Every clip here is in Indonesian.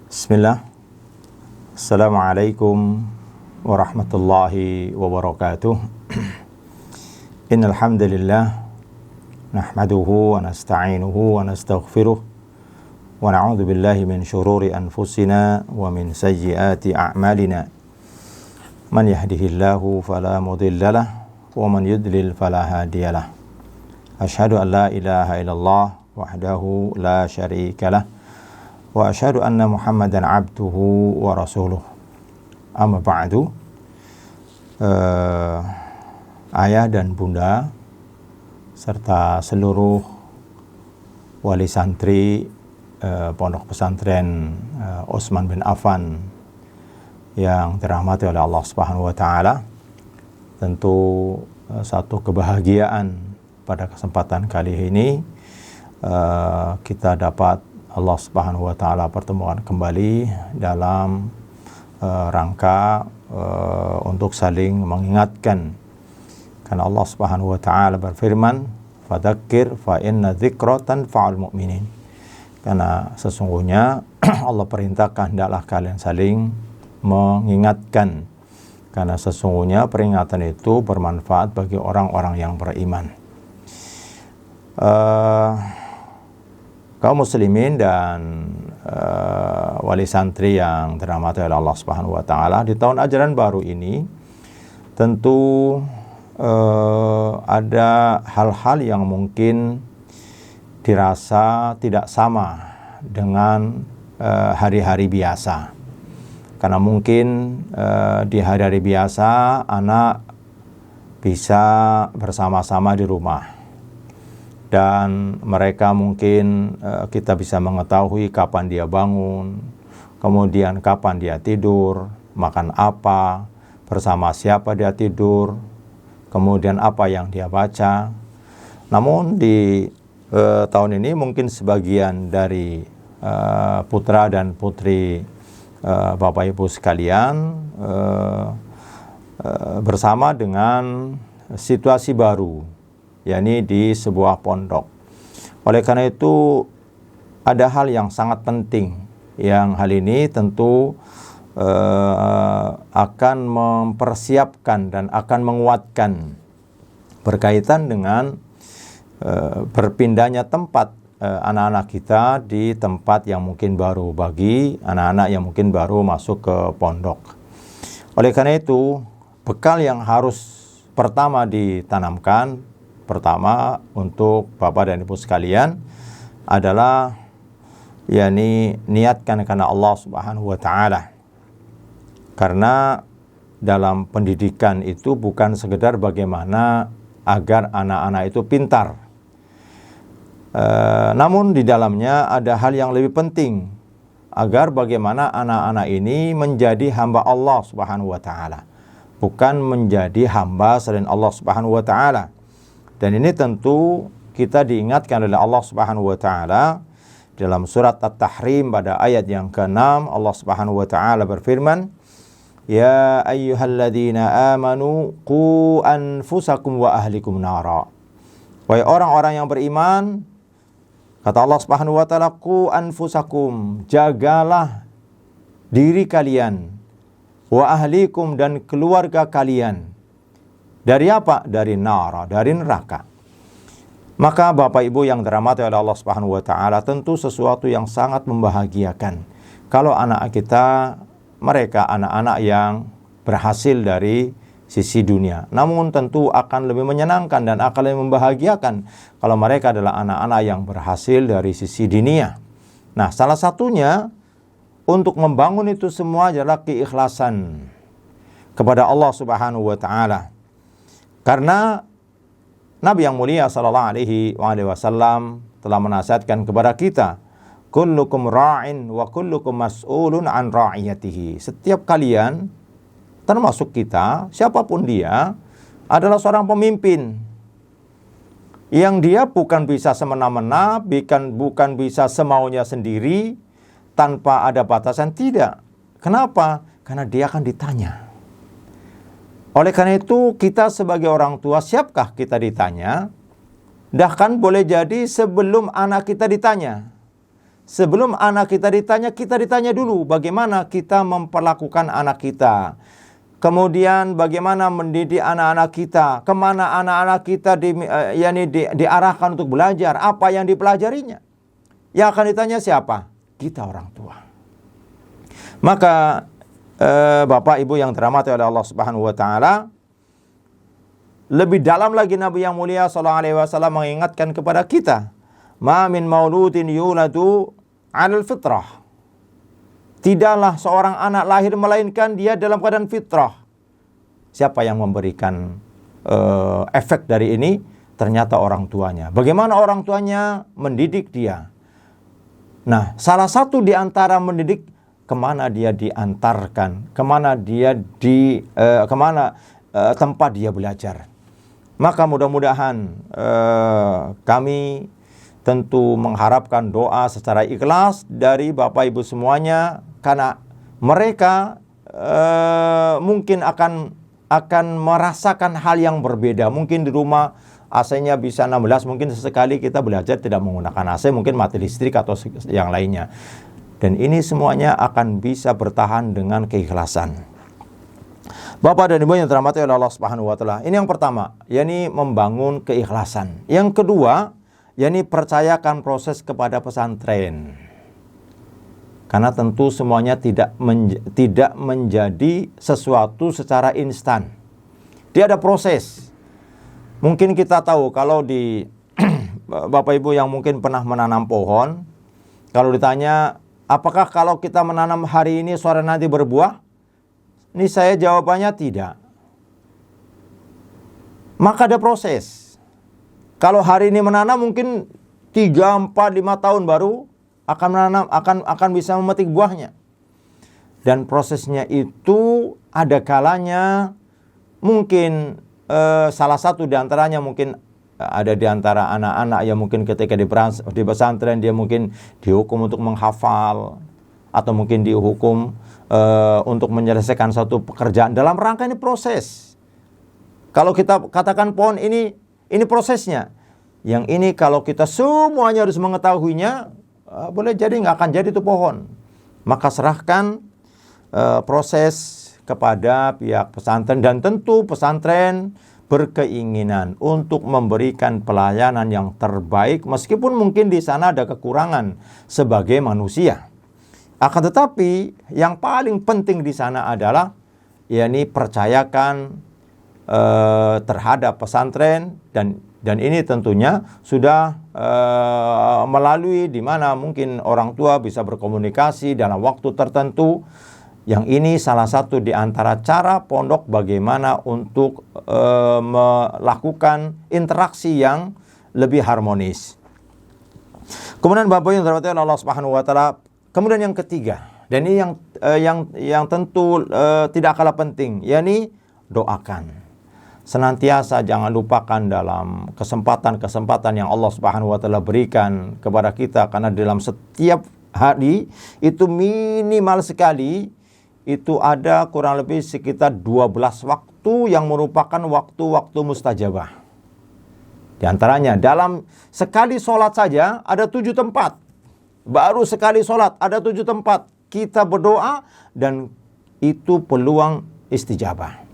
Bismillah. Assalamualaikum warahmatullahi wabarakatuh. Innal hamdalillah nahmaduhu wa nasta'inuhu wa nastaghfiruh wa na'udzu billahi min shururi anfusina wa min sayyiati a'malina. Man yahdihillahu fala mudhillalah wa man yudlil fala hadiyalah. Asyhadu an la ilaha illallah wahdahu la syarikalah wa asyhadu anna Muhammadan abduhu wa rasuluh. Amma ba'du. Ayah dan bunda serta seluruh wali santri Pondok Pesantren Utsman bin Affan yang dirahmati oleh Allah Subhanahu wa taala. Tentu satu kebahagiaan pada kesempatan kali ini kita dapat Allah Subhanahu wa taala pertemuan kembali dalam rangka untuk saling mengingatkan. Karena Allah Subhanahu wa taala berfirman, "Fadzakir fa inna dzikra tanfa'ul mu'minin." Karena sesungguhnya Allah perintahkan hendaklah kalian saling mengingatkan. Karena sesungguhnya peringatan itu bermanfaat bagi orang-orang yang beriman. Kaum muslimin dan wali santri yang dirahmati oleh Allah Subhanahu wa taala, di tahun ajaran baru ini tentu ada hal-hal yang mungkin dirasa tidak sama dengan hari-hari biasa. Karena mungkin di hari-hari biasa anak bisa bersama-sama di rumah. Dan mereka mungkin kita bisa mengetahui kapan dia bangun, kemudian kapan dia tidur, makan apa, bersama siapa dia tidur, kemudian apa yang dia baca. Namun di tahun ini mungkin sebagian dari putra dan putri Bapak Ibu sekalian bersama dengan situasi baru, yakni di sebuah pondok. Oleh karena itu ada hal yang sangat penting yang hal ini tentu akan mempersiapkan dan akan menguatkan berkaitan dengan berpindahnya tempat anak-anak kita di tempat yang mungkin baru bagi anak-anak yang mungkin baru masuk ke pondok. Oleh karena itu bekal yang harus pertama ditanamkan untuk Bapak dan Ibu sekalian adalah yakni niatkan karena Allah Subhanahu wa taala. Karena dalam pendidikan itu bukan sekedar bagaimana agar anak-anak itu pintar. Namun di dalamnya ada hal yang lebih penting, agar bagaimana anak-anak ini menjadi hamba Allah Subhanahu wa taala, bukan menjadi hamba selain Allah Subhanahu wa taala. Dan ini tentu kita diingatkan oleh Allah Subhanahu wa taala dalam surat At-Tahrim pada ayat yang ke-6. Allah Subhanahu wa taala berfirman, "Ya ayyuhalladzina amanu qu anfusakum wa ahlikum nara." Wahai orang-orang yang beriman, kata Allah Subhanahu wa taala, qu anfusakum, jagalah diri kalian, wa ahlikum, dan keluarga kalian. Dari apa? Dari nara, dari neraka. Maka Bapak Ibu yang dirahmati oleh Allah Subhanahu wa taala, tentu sesuatu yang sangat membahagiakan kalau anak kita, mereka anak-anak yang berhasil dari sisi dunia. Namun tentu akan lebih menyenangkan dan akan lebih membahagiakan kalau mereka adalah anak-anak yang berhasil dari sisi dunia. Nah, salah satunya untuk membangun itu semua adalah keikhlasan kepada Allah Subhanahu wa taala. Karena Nabi yang mulia sallallahu alaihi wasallam telah menasihatkan kepada kita, kullukum ra'in wa kullukum mas'ulun an ra'iyatihi. Setiap kalian, termasuk kita, siapapun dia, adalah seorang pemimpin yang dia bukan bisa semena-mena, bukan bisa semaunya sendiri tanpa ada batasan, tidak. Kenapa? Karena dia akan ditanya. Oleh karena itu kita sebagai orang tua, siapkah kita ditanya? Bahkan boleh jadi sebelum anak kita ditanya. sebelum anak kita ditanya dulu bagaimana kita memperlakukan anak kita. Kemudian bagaimana mendidik anak-anak kita, kemana anak-anak kita diarahkan untuk belajar, apa yang dipelajarinya. Yang akan ditanya siapa? Kita orang tua. Maka Bapak Ibu yang dirahmati oleh Allah Subhanahu wa taala, lebih dalam lagi Nabi yang mulia sallallahu alaihi wasallam mengingatkan kepada kita, "Ma min mauludin yuladu 'alal fitrah." Tidaklah seorang anak lahir melainkan dia dalam keadaan fitrah. Siapa yang memberikan efek dari ini? Ternyata orang tuanya. Bagaimana orang tuanya mendidik dia? Nah, salah satu di antara mendidik, kemana dia diantarkan, kemana dia tempat dia belajar. Maka mudah-mudahan kami tentu mengharapkan doa secara ikhlas dari Bapak Ibu semuanya, karena mereka mungkin akan merasakan hal yang berbeda. Mungkin di rumah AC-nya bisa 16, mungkin sesekali kita belajar tidak menggunakan AC, mungkin mati listrik atau yang lainnya. Dan ini semuanya akan bisa bertahan dengan keikhlasan. Bapak dan Ibu yang dirahmati oleh Allah Subhanahu wa taala. Ini yang pertama, yakni membangun keikhlasan. Yang kedua, yakni percayakan proses kepada pesantren. Karena tentu semuanya tidak menjadi sesuatu secara instan. Dia ada proses. Mungkin kita tahu kalau di Bapak Ibu yang mungkin pernah menanam pohon, kalau ditanya, apakah kalau kita menanam hari ini sore nanti berbuah? Ini saya jawabannya tidak. Maka ada proses. Kalau hari ini menanam mungkin 3, 4, 5 tahun baru akan menanam, akan bisa memetik buahnya. Dan prosesnya itu ada kalanya mungkin salah satu di antaranya mungkin ada di antara anak-anak yang mungkin ketika di pesantren dia mungkin dihukum untuk menghafal, atau mungkin dihukum untuk menyelesaikan satu pekerjaan dalam rangka ini proses. Kalau kita katakan pohon ini prosesnya. Yang ini kalau kita semuanya harus mengetahuinya, boleh jadi nggak akan jadi itu pohon. Maka serahkan proses kepada pihak pesantren, dan tentu pesantren berkeinginan untuk memberikan pelayanan yang terbaik meskipun mungkin di sana ada kekurangan sebagai manusia. Akan tetapi yang paling penting di sana adalah yakni percayakan terhadap pesantren, dan ini tentunya sudah melalui di mana mungkin orang tua bisa berkomunikasi dalam waktu tertentu. Yang ini salah satu di antara cara pondok bagaimana untuk melakukan interaksi yang lebih harmonis. Kemudian Bapak yang dirahmati Allah Subhanahu wa taala, kemudian yang ketiga, dan ini yang tentu tidak kalah penting, yakni doakan. Senantiasa jangan lupakan dalam kesempatan-kesempatan yang Allah Subhanahu wa taala berikan kepada kita, karena dalam setiap hari itu minimal sekali itu ada kurang lebih sekitar 12 waktu yang merupakan waktu-waktu mustajabah. Di antaranya dalam sekali sholat saja ada 7 tempat. Baru sekali sholat ada 7 tempat kita berdoa, dan itu peluang istijabah.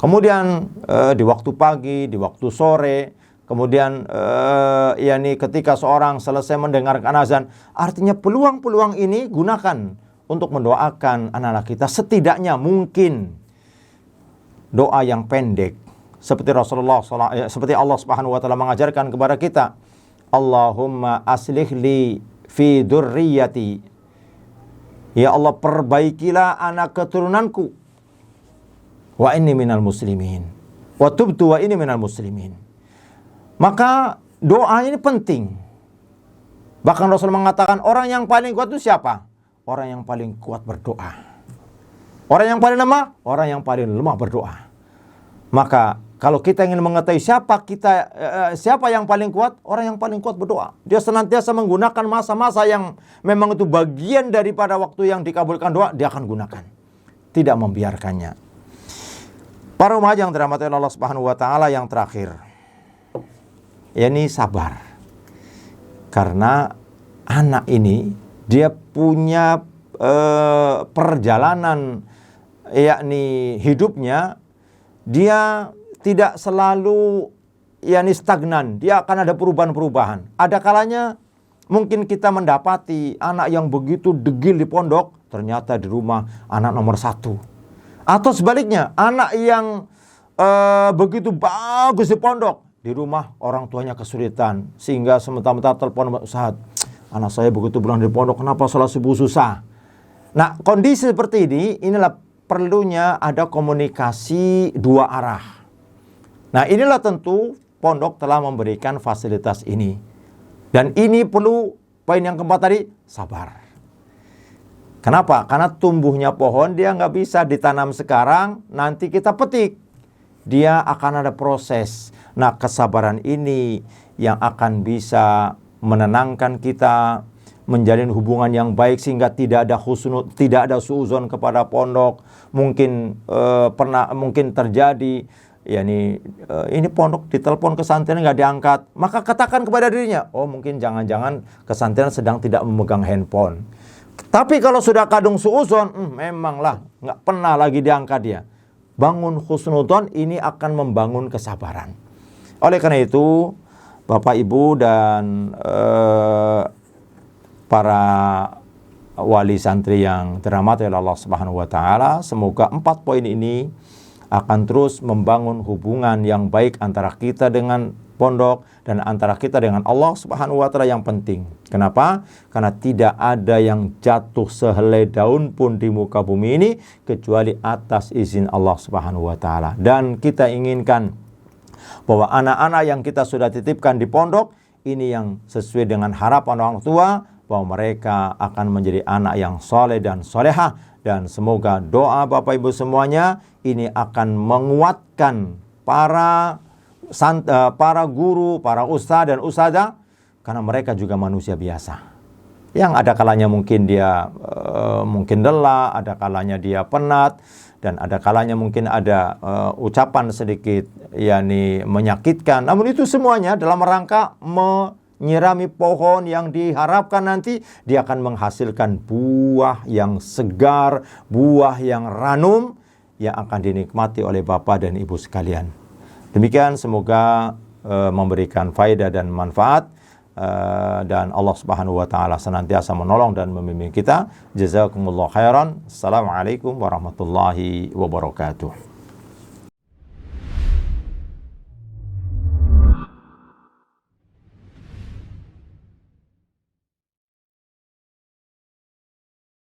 Kemudian di waktu pagi, di waktu sore, kemudian yakni ketika seorang selesai mendengarkan azan, artinya peluang-peluang ini gunakan untuk mendoakan anak-anak kita. Setidaknya mungkin doa yang pendek seperti seperti Allah Subhanahu wa taala mengajarkan kepada kita, Allahumma aslih li fi dzurriyyati. Ya Allah, perbaikilah anak keturunanku. Wa inni minal muslimin. Wa tubtu wa inni minal muslimin. Maka doa ini penting. Bahkan Rasul mengatakan orang yang paling kuat itu siapa? Orang yang paling kuat berdoa. Orang yang paling lemah, orang yang paling lemah berdoa. Maka kalau kita ingin mengetahui siapa yang paling kuat, orang yang paling kuat berdoa. Dia senantiasa menggunakan masa-masa yang memang itu bagian daripada waktu yang dikabulkan doa, dia akan gunakan. Tidak membiarkannya. Para umat yang dirahmati Allah Subhanahu wa taala, yang terakhir, yakni sabar. Karena anak ini dia punya perjalanan yakni hidupnya, dia tidak selalu yakni stagnan, dia akan ada perubahan-perubahan. Ada kalanya mungkin kita mendapati anak yang begitu degil di pondok, ternyata di rumah anak nomor 1. Atau sebaliknya, anak yang begitu bagus di pondok, di rumah orang tuanya kesulitan, sehingga sementara telepon Ustaz, anak saya begitu bulan di pondok, kenapa sholat subuh susah? Nah, kondisi seperti ini, inilah perlunya ada komunikasi dua arah. Nah, inilah tentu pondok telah memberikan fasilitas ini. Dan ini perlu, poin yang keempat tadi, sabar. Kenapa? Karena tumbuhnya pohon dia nggak bisa ditanam sekarang, nanti kita petik. Dia akan ada proses. Nah, kesabaran ini yang akan bisa menenangkan kita, menjalin hubungan yang baik sehingga tidak ada husnul, tidak ada suuzon kepada pondok. Mungkin mungkin terjadi ini pondok ditelepon ke santri nggak diangkat, maka katakan kepada dirinya, oh mungkin jangan-jangan kesantren sedang tidak memegang handphone. Tapi kalau sudah kadung suuzon, memanglah nggak pernah lagi diangkat dia. Bangun husnudzon, ini akan membangun kesabaran. Oleh karena itu, Bapak Ibu dan para wali santri yang dirahmati oleh Allah Subhanahu wa taala, semoga 4 poin ini akan terus membangun hubungan yang baik antara kita dengan pondok dan antara kita dengan Allah Subhanahu wa taala yang penting. Kenapa? Karena tidak ada yang jatuh sehelai daun pun di muka bumi ini kecuali atas izin Allah Subhanahu wa taala. Dan kita inginkan bahwa anak-anak yang kita sudah titipkan di pondok ini yang sesuai dengan harapan orang tua, bahwa mereka akan menjadi anak yang soleh dan solehah. Dan semoga doa Bapak Ibu semuanya ini akan menguatkan para guru, para ustadz dan ustadzah, karena mereka juga manusia biasa. Yang ada kalanya mungkin dia mungkin lelah, ada kalanya dia penat, dan ada kalanya mungkin ada ucapan sedikit menyakitkan. Namun itu semuanya dalam rangka menyirami pohon yang diharapkan nanti dia akan menghasilkan buah yang segar, buah yang ranum yang akan dinikmati oleh Bapak dan Ibu sekalian. Demikian, semoga memberikan faedah dan manfaat, dan Allah Subhanahu wa taala senantiasa menolong dan membimbing kita. Jazakumullah khairan. Assalamualaikum warahmatullahi wabarakatuh.